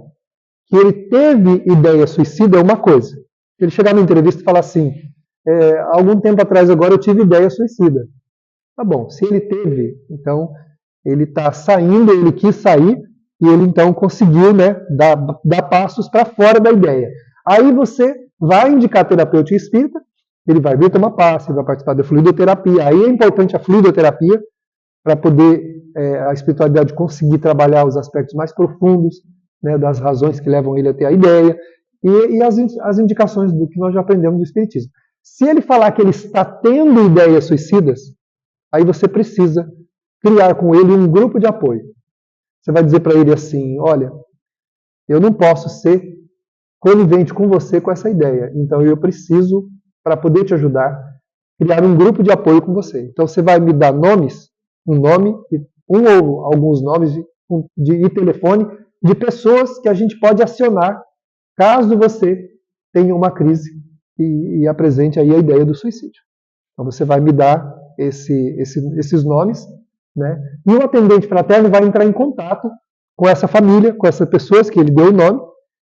que ele teve ideia suicida é uma coisa. Ele chegar na entrevista e falar assim, algum tempo atrás agora eu tive ideia suicida. Tá bom, se ele teve, então ele está saindo, ele quis sair, e ele então conseguiu, né, dar passos para fora da ideia. Aí você vai indicar terapêutica espírita, ele vai vir tomar passe, ele vai participar da fluidoterapia. Aí é importante a fluidoterapia para poder a espiritualidade conseguir trabalhar os aspectos mais profundos, né, das razões que levam ele a ter a ideia, e as indicações do que nós já aprendemos do Espiritismo. Se ele falar que ele está tendo ideias suicidas, aí você precisa criar com ele um grupo de apoio. Você vai dizer para ele assim, olha, eu não posso ser conivente com você com essa ideia, então eu preciso, para poder te ajudar, criar um grupo de apoio com você. Então você vai me dar nomes, um nome, ou alguns nomes de telefone, de pessoas que a gente pode acionar caso você tenha uma crise e apresente aí a ideia do suicídio. Então você vai me dar esses nomes, né? E o atendente fraterno vai entrar em contato com essa família, com essas pessoas que ele deu o nome,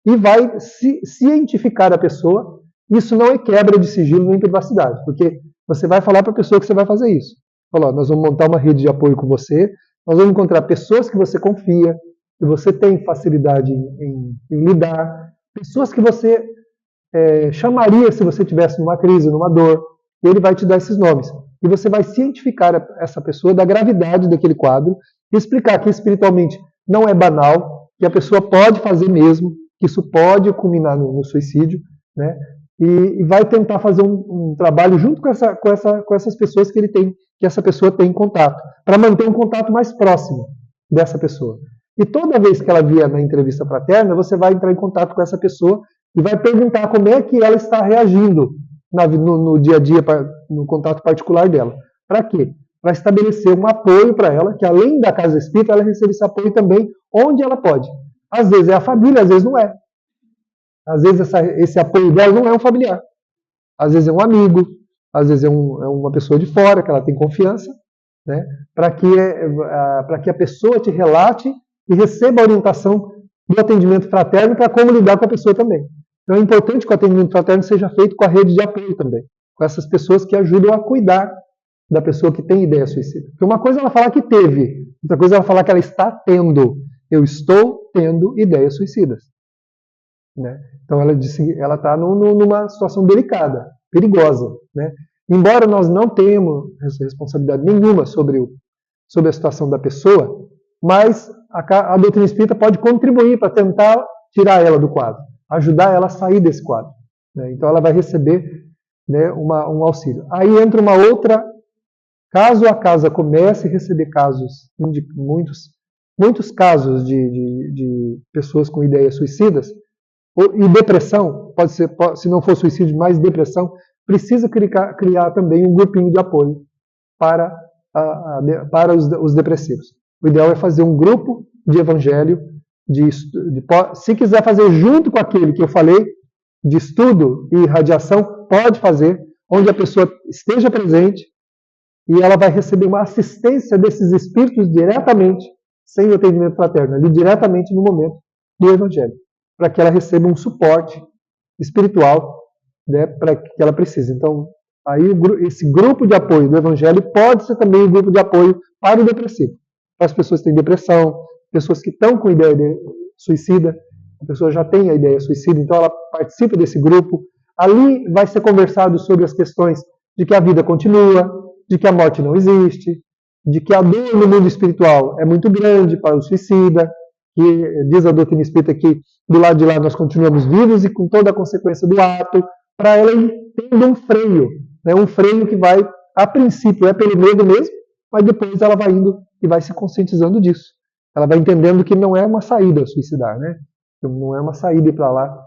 e vai cientificar a pessoa. Isso não é quebra de sigilo nem privacidade, porque você vai falar para a pessoa que você vai fazer isso. Falar, nós vamos montar uma rede de apoio com você, nós vamos encontrar pessoas que você confia, que você tem facilidade em lidar, pessoas que você chamaria se você tivesse numa crise, numa dor, e ele vai te dar esses nomes. E você vai cientificar essa pessoa da gravidade daquele quadro e explicar que espiritualmente não é banal, que a pessoa pode fazer mesmo, que isso pode culminar no suicídio, né? E vai tentar fazer um trabalho junto com essas pessoas que essa pessoa tem contato, para manter um contato mais próximo dessa pessoa. E toda vez que ela vier na entrevista fraterna, você vai entrar em contato com essa pessoa e vai perguntar como é que ela está reagindo no dia a dia, no contato particular dela. Para quê? Para estabelecer um apoio para ela, que além da casa espírita, ela recebe esse apoio também onde ela pode. Às vezes é a família, às vezes não é. Às vezes esse apoio dela não é um familiar. Às vezes é um amigo, às vezes é uma pessoa de fora, que ela tem confiança, né? Para que a pessoa te relate e receba a orientação do atendimento fraterno para como lidar com a pessoa também. Então é importante que o atendimento fraterno seja feito com a rede de apoio também, com essas pessoas que ajudam a cuidar da pessoa que tem ideia suicida. Porque uma coisa é ela falar que teve, outra coisa é ela falar que ela está tendo. Eu estou tendo ideias suicidas. Né? Então ela está numa situação delicada, perigosa. Né? Embora nós não tenhamos responsabilidade nenhuma sobre a situação da pessoa, mas a doutrina espírita pode contribuir para tentar tirar ela do quadro, ajudar ela a sair desse quadro. Né? Então ela vai receber, né, um auxílio. Aí entra uma outra, caso a casa comece a receber casos, muitos casos de pessoas com ideias suicidas, e depressão, se não for suicídio, mais depressão, precisa criar também um grupinho de apoio para os depressivos. O ideal é fazer um grupo de evangelho, se quiser fazer junto com aquele que eu falei, de estudo e radiação, pode fazer, onde a pessoa esteja presente e ela vai receber uma assistência desses espíritos diretamente, sem o atendimento fraterno, ali diretamente no momento do evangelho, para que ela receba um suporte espiritual, né, para que ela precise. Então, aí esse grupo de apoio do evangelho pode ser também um grupo de apoio para o depressivo, para as pessoas que têm depressão, pessoas que estão com ideia de suicida, a pessoa já tem a ideia suicida, então ela participa desse grupo. Ali vai ser conversado sobre as questões de que a vida continua, de que a morte não existe, de que a dor no mundo espiritual é muito grande para o suicida, que diz a doutrina espírita que do lado de lá nós continuamos vivos e com toda a consequência do ato, para ela ir tendo um freio, né? Um freio que vai, a princípio, é pelo medo mesmo, mas depois ela vai indo e vai se conscientizando disso. Ela vai entendendo que não é uma saída suicidar, né? Não é uma saída ir para lá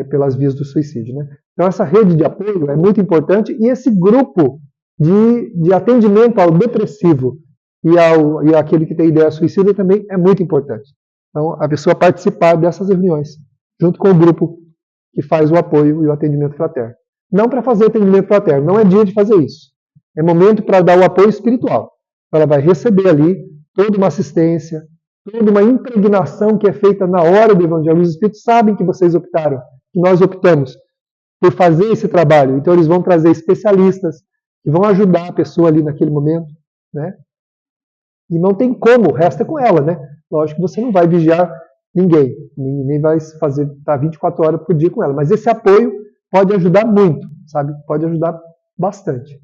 pelas vias do suicídio, né? Então essa rede de apoio é muito importante e esse grupo de atendimento ao depressivo e àquele que tem ideia suicida também é muito importante. Então a pessoa participar dessas reuniões, junto com o grupo que faz o apoio e o atendimento fraterno. Não para fazer atendimento fraterno, não é dia de fazer isso. É momento para dar o apoio espiritual. Ela vai receber ali toda uma assistência, toda uma impregnação que é feita na hora do Evangelho. Os Espíritos sabem que vocês optaram, que nós optamos por fazer esse trabalho. Então eles vão trazer especialistas que vão ajudar a pessoa ali naquele momento, né? E não tem como, resta com ela, né? Lógico que você não vai vigiar ninguém, nem vai estar 24 horas por dia com ela. Mas esse apoio pode ajudar muito, sabe? Pode ajudar bastante.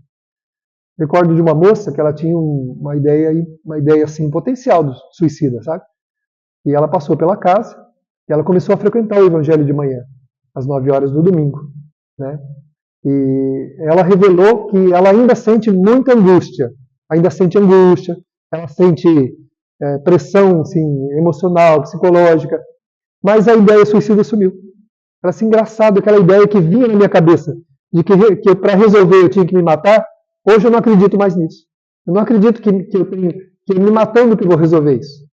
Recordo de uma moça que ela tinha uma ideia assim, potencial do suicida, sabe? E ela passou pela casa e ela começou a frequentar o Evangelho de manhã, às 9 horas do domingo, né? E ela revelou que ela ainda sente muita angústia, ela sente pressão assim, emocional, psicológica, mas a ideia suicida sumiu. Era assim, engraçado, aquela ideia que vinha na minha cabeça de que para resolver eu tinha que me matar. Hoje eu não acredito mais nisso. Eu não acredito que me matando que eu vou resolver isso.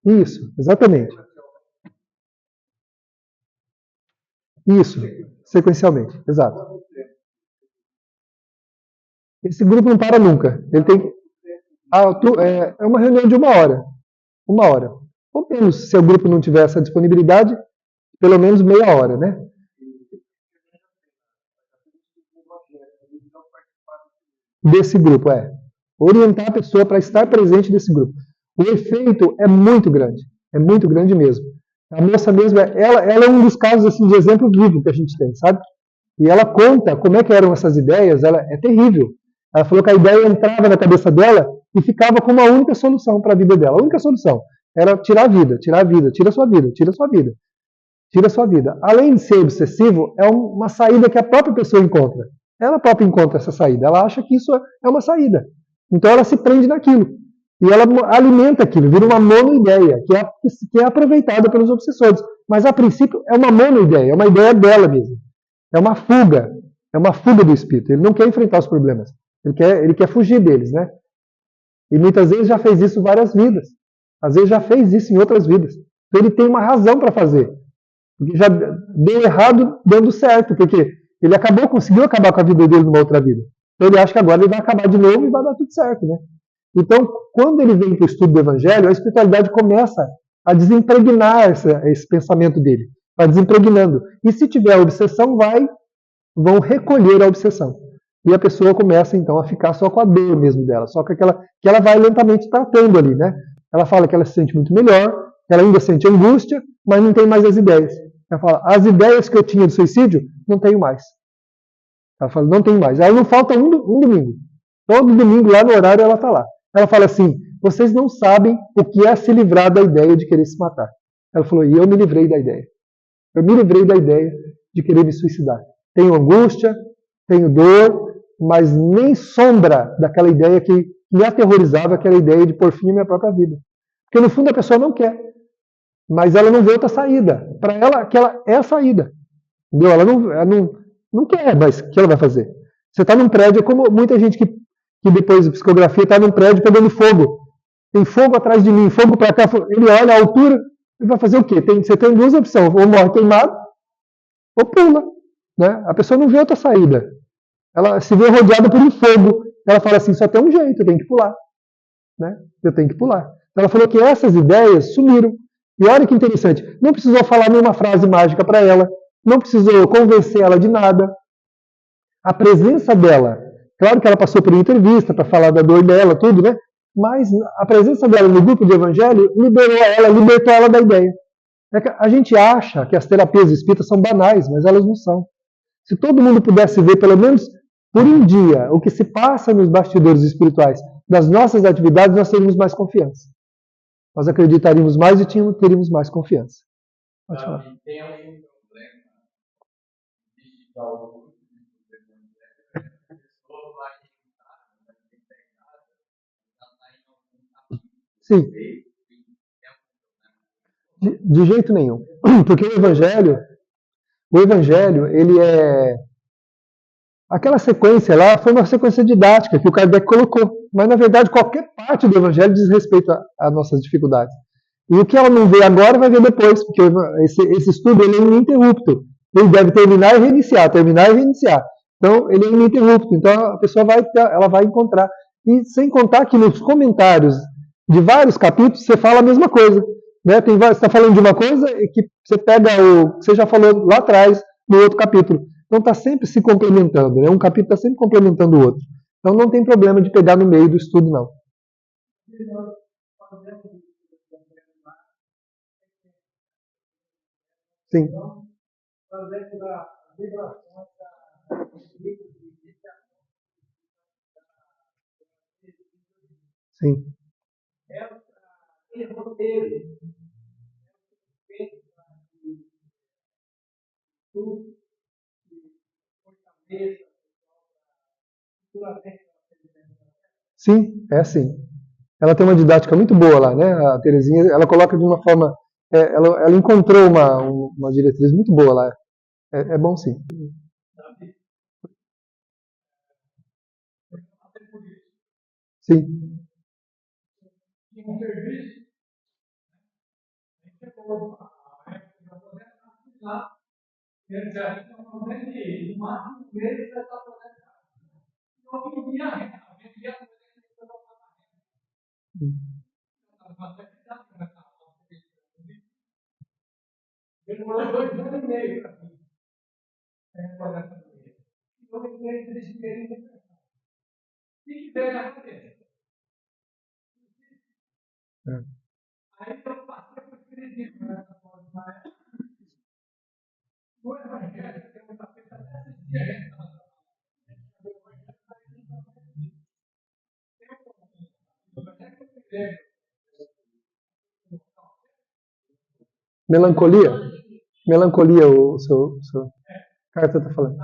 Isso, exatamente. Isso, sequencialmente, exato. Esse grupo não para nunca. Ele tem é uma reunião de 1 hora. 1 hora. Ou menos, se o grupo não tiver essa disponibilidade, pelo menos meia hora, né? Desse grupo, orientar a pessoa para estar presente nesse grupo. O efeito é muito grande mesmo. A moça mesmo, ela é um dos casos assim, de exemplo vivo que a gente tem, sabe? E ela conta como é que eram essas ideias, é terrível. Ela falou que a ideia entrava na cabeça dela e ficava como a única solução para a vida dela. A única solução era tirar a vida, tira a sua vida, tira a sua vida, tira a sua vida. Além de ser obsessivo, é uma saída que a própria pessoa encontra. Ela própria encontra essa saída, ela acha que isso é uma saída. Então ela se prende naquilo. E ela alimenta aquilo, vira uma monoideia, que é aproveitada pelos obsessores. Mas a princípio é uma monoideia, é uma ideia dela mesmo. É uma fuga do espírito. Ele não quer enfrentar os problemas, ele quer fugir deles, né? E muitas vezes já fez isso várias vidas. Às vezes já fez isso em outras vidas. Então ele tem uma razão para fazer. Porque já deu errado dando certo, porque ele conseguiu acabar com a vida dele numa outra vida. Então ele acha que agora ele vai acabar de novo e vai dar tudo certo, né? Então, quando ele vem para o estudo do Evangelho, a espiritualidade começa a desempregnar esse pensamento dele. Vai desempregnando. E se tiver obsessão, vão recolher a obsessão. E a pessoa começa, então, a ficar só com a dor mesmo dela. Só que ela vai lentamente tratando ali, né? Ela fala que ela se sente muito melhor, ela ainda sente angústia, mas não tem mais as ideias. Ela fala, as ideias que eu tinha de suicídio, não tenho mais. Ela fala, não tenho mais. Aí não falta um domingo. Todo domingo, lá no horário, ela está lá. Ela fala assim, vocês não sabem o que é se livrar da ideia de querer se matar. Ela falou, e eu me livrei da ideia. Eu me livrei da ideia de querer me suicidar. Tenho angústia, tenho dor, mas nem sombra daquela ideia que me aterrorizava, aquela ideia de pôr fim à minha própria vida. Porque no fundo a pessoa não quer, mas ela não vê outra saída. Para ela, aquela é a saída. Entendeu? Ela não quer, mas o que ela vai fazer? Você está num prédio, é como muita gente que depois de psicografia está num prédio pegando fogo. Tem fogo atrás de mim, fogo para cá. Ele olha a altura, ele vai fazer o quê? Você tem duas opções, ou morre queimado, ou pula. Né? A pessoa não vê outra saída. Ela se vê rodeada por um fogo. Ela fala assim, só tem um jeito, eu tenho que pular. Né? Eu tenho que pular. Então ela falou que essas ideias sumiram. E olha que interessante, não precisou falar nenhuma frase mágica para ela, não precisou convencer ela de nada. A presença dela, claro que ela passou por entrevista para falar da dor dela, tudo, né? mas a presença dela no grupo de evangelho libertou ela da ideia. A gente acha que as terapias espíritas são banais, mas elas não são. Se todo mundo pudesse ver, pelo menos por um dia, o que se passa nos bastidores espirituais das nossas atividades, nós teríamos mais confiança. Nós acreditaríamos mais e teríamos mais confiança. Pode falar. Tem algum problema de algum Sim. De jeito nenhum. Porque o Evangelho, ele é... Aquela sequência lá foi uma sequência didática que o Kardec colocou. Mas, na verdade, qualquer parte do Evangelho diz respeito a nossas dificuldades. E o que ela não vê agora, vai ver depois, porque esse estudo ele é ininterrupto. Ele deve terminar e reiniciar, terminar e reiniciar. Então, ele é ininterrupto. Então, a pessoa ela vai encontrar. E sem contar que nos comentários de vários capítulos, você fala a mesma coisa. Né? Você está falando de uma coisa que você pega você já falou lá atrás, no outro capítulo. Então, está sempre se complementando. Né? Um capítulo está sempre complementando o outro. Então, não tem problema de pegar no meio do estudo, não. Sim. Sim. Sim, é assim. Ela tem uma didática muito boa lá, né? A Terezinha, ela coloca de uma forma... ela encontrou uma diretriz muito boa lá. É bom sim. Sim. Melancolia? Melancolia, o seu carta está falando.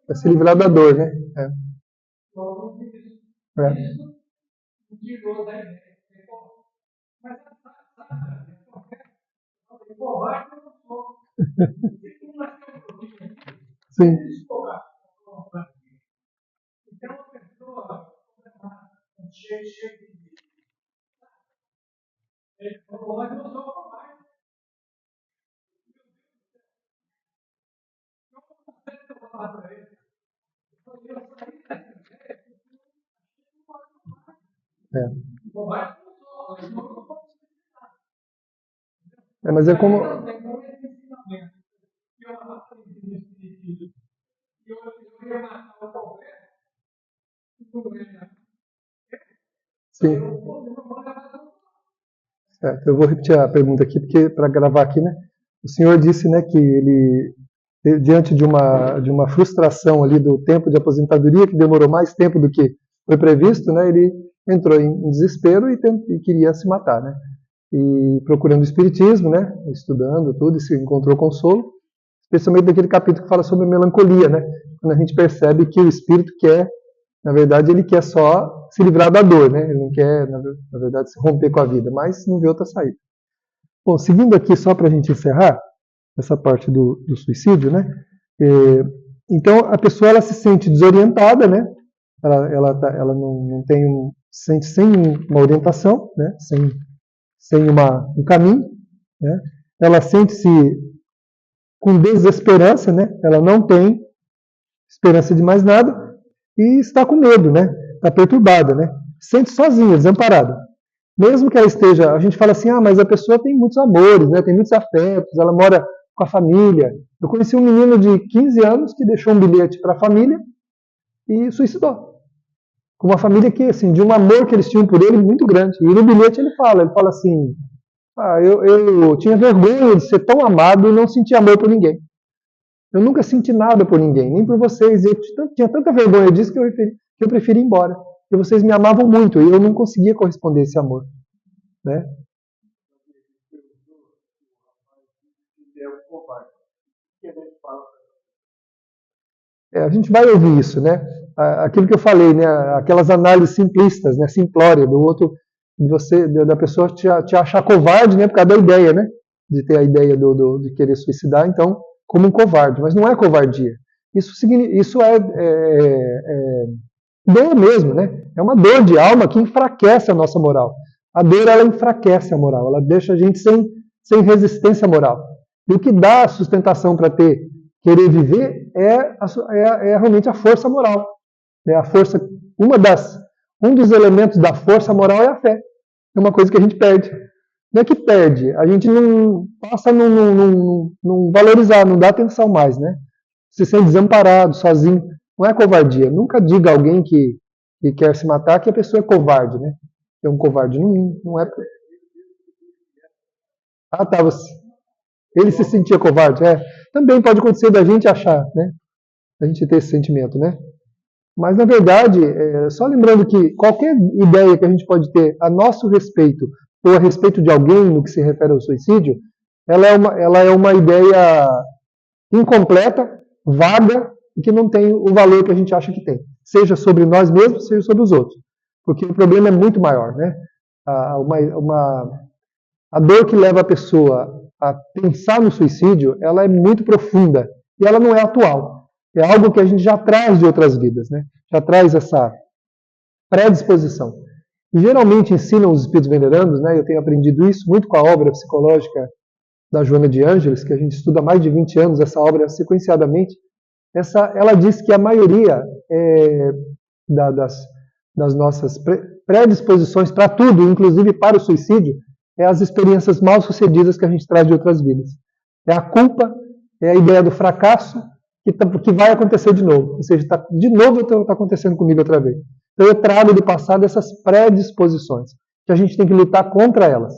É se livrar da dor, né? Sim. Mas é como... Sim. Eu vou repetir a pergunta aqui, porque para gravar aqui, né? O senhor disse, né, que ele, diante de uma frustração ali do tempo de aposentadoria, que demorou mais tempo do que foi previsto, né? Ele entrou em desespero e queria se matar, né? E procurando o espiritismo, né? Estudando tudo, e se encontrou consolo, especialmente naquele capítulo que fala sobre a melancolia, né? Quando a gente percebe que o espírito quer, na verdade, ele quer só se livrar da dor, né? Ele não quer, na verdade, se romper com a vida, mas não vê outra saída. Bom, seguindo aqui, só para a gente encerrar essa parte do suicídio, né? Então, a pessoa ela se sente desorientada, né? Ela não tem se sente sem uma orientação, né? Sem um caminho, né? Ela sente-se com desesperança, né? Ela não tem esperança de mais nada e está com medo, né? Está perturbada, né? Sente sozinha, desamparada. Mesmo que ela esteja, a gente fala assim, mas a pessoa tem muitos amores, né? Tem muitos afetos, ela mora com a família. Eu conheci um menino de 15 anos que deixou um bilhete para a família e suicidou. Com uma família que, assim, de um amor que eles tinham por ele muito grande. E no bilhete ele fala assim, eu tinha vergonha de ser tão amado e não sentir amor por ninguém. Eu nunca senti nada por ninguém, nem por vocês. Eu tinha tanta vergonha disso que eu preferi ir embora. Porque vocês me amavam muito e eu não conseguia corresponder a esse amor. Né? A gente vai ouvir isso, né? Aquilo que eu falei, né? Aquelas análises simplistas, né? Simplória do outro, da pessoa te achar covarde, né? Por causa da ideia, né? De ter a ideia de querer suicidar, então, como um covarde. Mas não é covardia. Isso é dor mesmo, né? É uma dor de alma que enfraquece a nossa moral. A dor, ela enfraquece a moral. Ela deixa a gente sem resistência moral. E o que dá sustentação para querer viver é realmente a força moral. A força, um dos elementos da força moral é a fé. É uma coisa que a gente perde. Não é que perde, a gente não passa a não valorizar, não dá atenção mais, né? Se sente desamparado, sozinho. Não é covardia. Nunca diga a alguém que quer se matar que a pessoa é covarde, né? É um covarde. Não é. Tá. Ele se sentia covarde. Também pode acontecer da gente achar, né? Da gente ter esse sentimento, né? Mas, na verdade, só lembrando que qualquer ideia que a gente pode ter a nosso respeito ou a respeito de alguém no que se refere ao suicídio, ela é uma ideia incompleta, vaga e que não tem o valor que a gente acha que tem. Seja sobre nós mesmos, seja sobre os outros. Porque o problema é muito maior, né? A dor que leva a pessoa a pensar no suicídio, ela é muito profunda e ela não é atual. É algo que a gente já traz de outras vidas, né? Já traz essa predisposição. E geralmente ensinam os espíritos venerandos, né? Eu tenho aprendido isso muito com a obra psicológica da Joana de Ângeles, que a gente estuda há mais de 20 anos, essa obra sequenciadamente. Ela diz que a maioria das nossas predisposições para tudo, inclusive para o suicídio, é as experiências mal sucedidas que a gente traz de outras vidas. É a culpa, é a ideia do fracasso que vai acontecer de novo. Ou seja, de novo está acontecendo comigo outra vez. Então eu trago do passado essas predisposições, que a gente tem que lutar contra elas.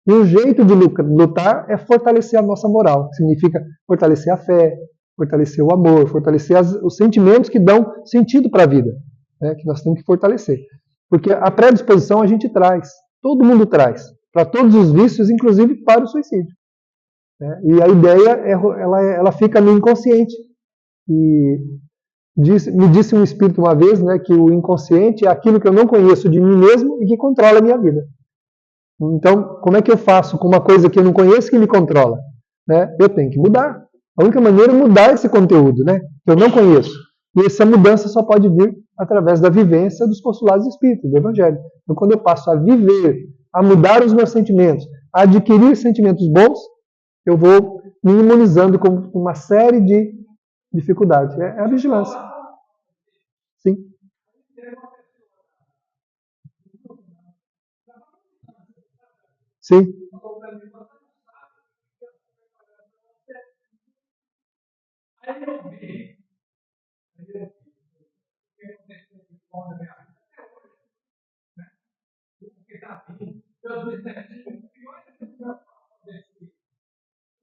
E o jeito de lutar é fortalecer a nossa moral, que significa fortalecer a fé, fortalecer o amor, fortalecer os sentimentos que dão sentido para a vida, né, que nós temos que fortalecer. Porque a predisposição a gente traz, todo mundo traz, para todos os vícios, inclusive para o suicídio. Né? E a ideia, ela fica no inconsciente. E me disse um espírito uma vez, né, que o inconsciente é aquilo que eu não conheço de mim mesmo e que controla a minha vida. Então, como é que eu faço com uma coisa que eu não conheço que me controla? Né? Eu tenho que mudar. A única maneira é mudar esse conteúdo, né, que eu não conheço. E essa mudança só pode vir através da vivência dos postulados espíritas, do Evangelho. Então, quando eu passo a viver, a mudar os meus sentimentos, a adquirir sentimentos bons, eu vou me imunizando com uma série de dificuldades. É a vigilância. Sim. Sim.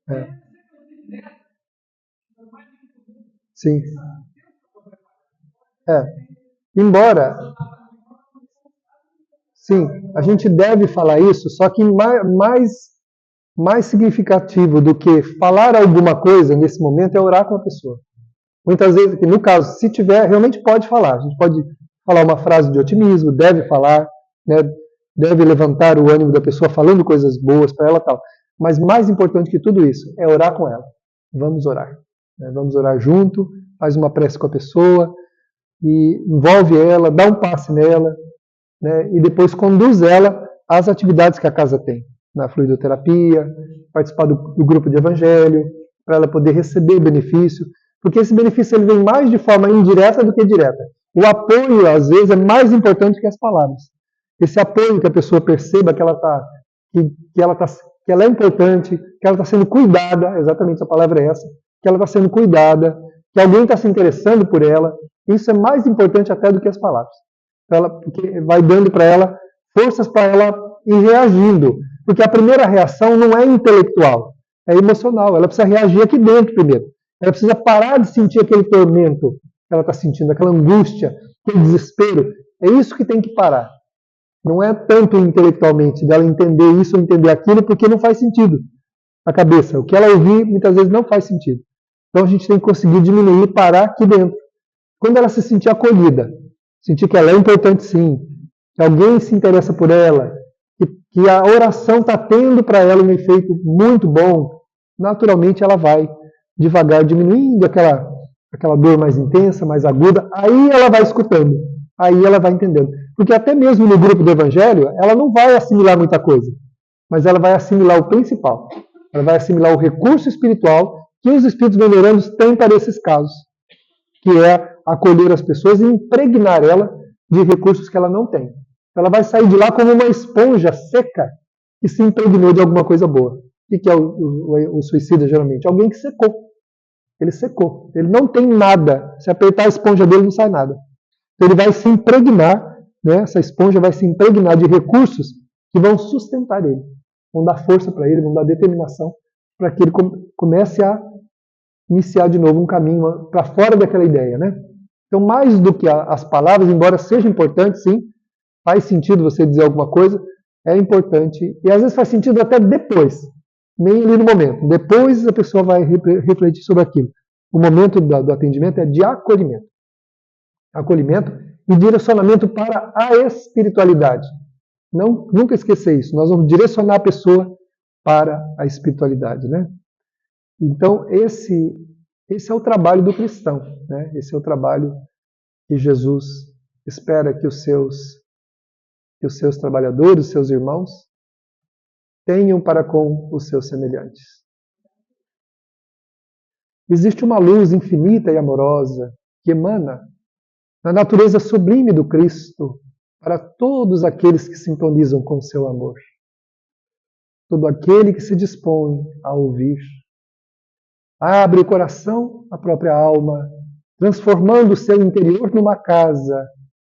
É. Sim. Embora, sim, a gente deve falar isso, só que mais significativo do que falar alguma coisa nesse momento é orar com a pessoa. Muitas vezes, no caso, se tiver, realmente pode falar. A gente pode falar uma frase de otimismo, deve falar, né, deve levantar o ânimo da pessoa falando coisas boas para ela e tal. Mas mais importante que tudo isso é orar com ela. Vamos orar. Né, vamos orar junto, faz uma prece com a pessoa, e envolve ela, dá um passe nela, né, e depois conduz ela às atividades que a casa tem. Na fluidoterapia, participar do grupo de evangelho, para ela poder receber benefício. Porque esse benefício ele vem mais de forma indireta do que direta. O apoio, às vezes, é mais importante que as palavras. esse apoio, que a pessoa perceba que ela é importante, que ela está sendo cuidada, exatamente a palavra é essa, que ela está sendo cuidada, que alguém está se interessando por ela. Isso é mais importante até do que as palavras. Porque vai dando para ela forças para ela ir reagindo. Porque a primeira reação não é intelectual, é emocional. Ela precisa reagir aqui dentro primeiro. Ela precisa parar de sentir aquele tormento que ela está sentindo, aquela angústia, aquele desespero. É isso que tem que parar. Não é tanto intelectualmente dela entender isso ou entender aquilo, porque não faz sentido na cabeça. O que ela ouvir muitas vezes não faz sentido. Então a gente tem que conseguir diminuir e parar aqui dentro. Quando ela se sentir acolhida, sentir que ela é importante sim, que alguém se interessa por ela, que a oração está tendo para ela um efeito muito bom, naturalmente ela vai devagar diminuindo aquela dor mais intensa, mais aguda, aí ela vai escutando, aí ela vai entendendo. Porque até mesmo no grupo do Evangelho, ela não vai assimilar muita coisa, mas ela vai assimilar o principal. Ela vai assimilar o recurso espiritual que os espíritos venerandos têm para esses casos, que é acolher as pessoas e impregnar ela de recursos que ela não tem. Ela vai sair de lá como uma esponja seca que se impregnou de alguma coisa boa. O que é o suicida, geralmente? Alguém que secou. Ele secou. Ele não tem nada. Se apertar a esponja dele, não sai nada. Então, ele vai se impregnar, né? Essa esponja vai se impregnar de recursos que vão sustentar ele. Vão dar força para ele, vão dar determinação para que ele comece a iniciar de novo um caminho para fora daquela ideia, né? Então, mais do que as palavras, embora seja importante, sim, faz sentido você dizer alguma coisa, é importante, e às vezes faz sentido até depois, nem ali no momento. Depois a pessoa vai refletir sobre aquilo. O momento do atendimento é de acolhimento. Acolhimento e direcionamento para a espiritualidade. Nunca esquecer isso. Nós vamos direcionar a pessoa para a espiritualidade, né? Então, esse é o trabalho do cristão, né? Esse é o trabalho que Jesus espera que os seus trabalhadores, os seus irmãos, tenham para com os seus semelhantes. Existe uma luz infinita e amorosa que emana da natureza sublime do Cristo para todos aqueles que sintonizam com o seu amor. Todo aquele que se dispõe a ouvir. Abre o coração, a própria alma, transformando o seu interior numa casa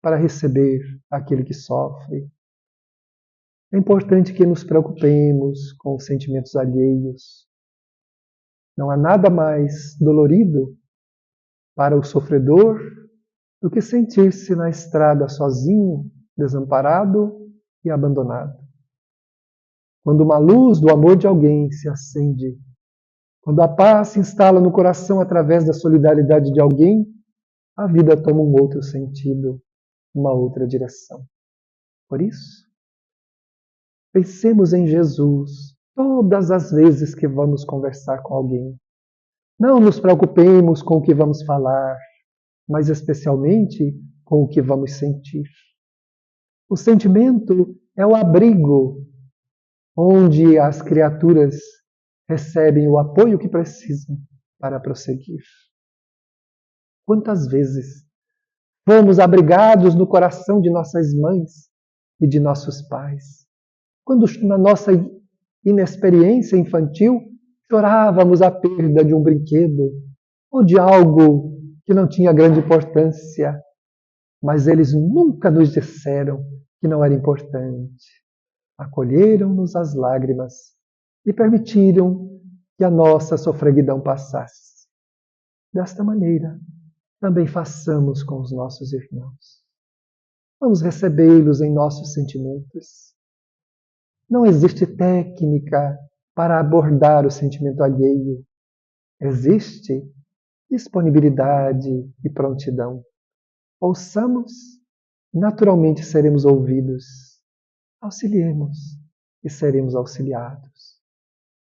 para receber aquele que sofre. É importante que nos preocupemos com os sentimentos alheios. Não há nada mais dolorido para o sofredor do que sentir-se na estrada sozinho, desamparado e abandonado. Quando uma luz do amor de alguém se acende, quando a paz se instala no coração através da solidariedade de alguém, a vida toma um outro sentido, uma outra direção. Por isso, pensemos em Jesus todas as vezes que vamos conversar com alguém. Não nos preocupemos com o que vamos falar, mas especialmente com o que vamos sentir. O sentimento é o abrigo onde as criaturas recebem o apoio que precisam para prosseguir. Quantas vezes fomos abrigados no coração de nossas mães e de nossos pais, quando na nossa inexperiência infantil chorávamos a perda de um brinquedo ou de algo que não tinha grande importância, mas eles nunca nos disseram que não era importante. Acolheram-nos as lágrimas e permitiram que a nossa sofreguidão passasse. Desta maneira, também façamos com os nossos irmãos. Vamos recebê-los em nossos sentimentos. Não existe técnica para abordar o sentimento alheio. Existe disponibilidade e prontidão. Ouçamos, naturalmente seremos ouvidos. Auxiliemos e seremos auxiliados.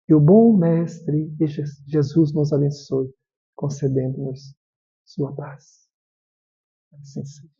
Que o bom Mestre Jesus nos abençoe, concedendo-nos sua paz. Assim seja.